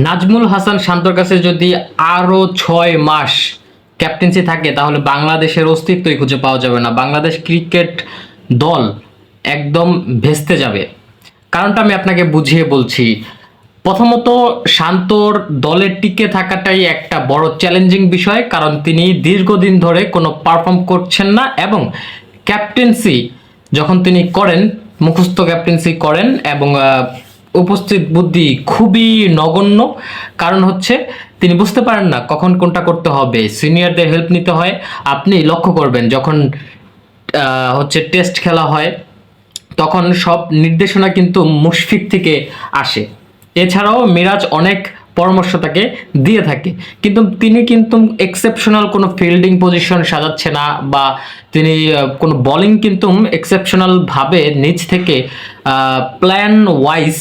নাজমুল হাসান শান্তর কাছে যদি আরো 6 মাস ক্যাপ্টেন্সি থাকে তাহলে বাংলাদেশের অস্তিত্বই খুঁজে পাওয়া যাবে না। বাংলাদেশ ক্রিকেট দল একদম ভেস্তে যাবে। কারণটা আমি আপনাকে বুঝিয়ে বলছি। প্রথমত, শান্তর দলে টিকে থাকাটাই একটা বড় চ্যালেঞ্জিং বিষয়, কারণ তিনি দীর্ঘদিন ধরে কোনো পারফর্ম করছেন না এবং ক্যাপ্টেন্সি যখন তিনি করেন, মুখস্থ ক্যাপ্টেন্সি করেন এবং উপস্থিত বুদ্ধি খুবই নগণ্য। কারণ হচ্ছে তিনি বুঝতে পারেন না কখন কোনটা করতে হবে, সিনিয়রদের হেল্প নিতে হয়। আপনি লক্ষ্য করবেন যখন হচ্ছে টেস্ট খেলা হয় তখন সব নির্দেশনা কিন্তু মুশফিক থেকে আসে। এছাড়াও মিরাজ অনেক পরামর্শ তাকে দিয়ে থাকে, কিন্তু তিনি কিন্তু এক্সেপশনাল কোনো ফিল্ডিং পজিশন সাজাচ্ছে না, বা তিনি কোনো বোলিং কিন্তু এক্সেপশনাল ভাবে নিচ থেকে প্ল্যান ওয়াইজ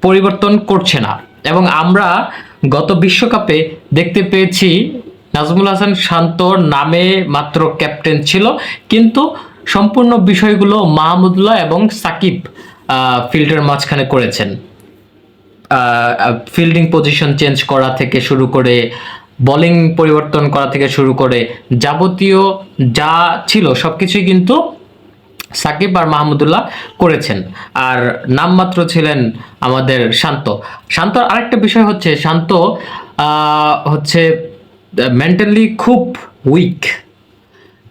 পরিবর্তন করছে না। এবং আমরা গত বিশ্বকাপে দেখতে পেয়েছি নাজমুল হাসান শান্তর নামে মাত্র ক্যাপ্টেন ছিল, কিন্তু সম্পূর্ণ বিষয়গুলো মাহমুদুল্লাহ এবং সাকিব ফিল্ডের মাঝখানে করেছেন। ফিল্ডিং পজিশন চেঞ্জ করা থেকে শুরু করে বোলিং পরিবর্তন করা থেকে শুরু করে যাবতীয় যা ছিল সবকিছুই কিন্তু সাকিব আর মাহমুদুল্লাহ করেছেন। আর নামমাত্র ছিলেন আমাদের শান্ত। শান্তর আরেকটা বিষয় হচ্ছে শান্ত হচ্ছে মেন্টালি খুব উইক।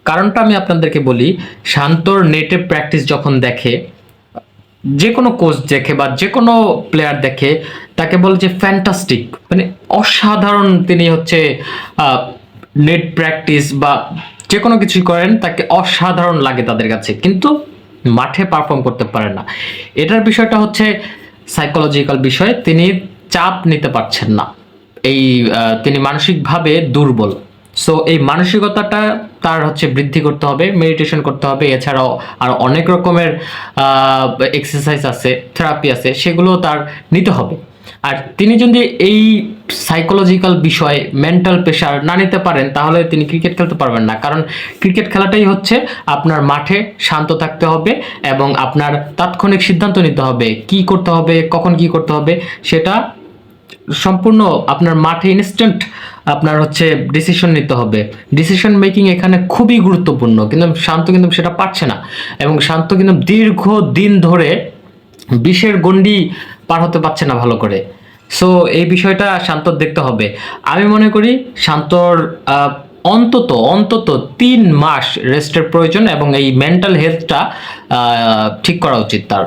কারণটা আমি আপনাদেরকে বলি, শান্তর নেটে প্র্যাকটিস যখন দেখে, যে কোনো কোচ দেখে বা যে কোনো প্লেয়ার দেখে, তাকে বলে যে ফ্যান্টাস্টিক, মানে অসাধারণ তিনি হচ্ছে নেট প্র্যাকটিস বা যে কোনো কিছুই করেন তাকে অসাধারণ লাগে তাদের কাছে, কিন্তু মাঠে পারফর্ম করতে পারে না। এটার বিষয়টা হচ্ছে সাইকোলজিক্যাল বিষয়, তিনি চাপ নিতে পারছেন না, এই তিনি মানসিকভাবে দুর্বল। সো এই মানসিকতাটা তার হচ্ছে বৃদ্ধি করতে হবে, মেডিটেশন করতে হবে। এছাড়াও আর অনেক রকমের এক্সারসাইজ আছে, থেরাপি আছে, সেগুলো তার নিতে হবে। আর তিনি যদি এই সাইকোলজিক্যাল বিষয়, মেন্টাল প্রেশার না নিতে পারেন তাহলে তিনি ক্রিকেট খেলতে পারবেন না। কারণ ক্রিকেট খেলাটাই হচ্ছে আপনার মাঠে শান্ত থাকতে হবে এবং আপনার তাৎক্ষণিক সিদ্ধান্ত নিতে হবে, কি করতে হবে, কখন কি করতে হবে, সেটা সম্পূর্ণ আপনার মাঠে ইনস্ট্যান্ট আপনার হচ্ছে ডিসিশন নিতে হবে। ডিসিশন মেকিং এখানে খুবই গুরুত্বপূর্ণ, কিন্তু শান্ত কিন্তু সেটা পারছে না। এবং শান্ত কিন্তু দীর্ঘ দিন ধরে 20-এর গণ্ডি পার হতে পারছে না ভালো করে। সো এই বিষয়টা শান্তর দেখতে হবে। আমি মনে করি শান্তর অন্তত অন্তত 3 মাস রেস্টের প্রয়োজন এবং এই মেন্টাল হেলথটা ঠিক করা উচিত তার।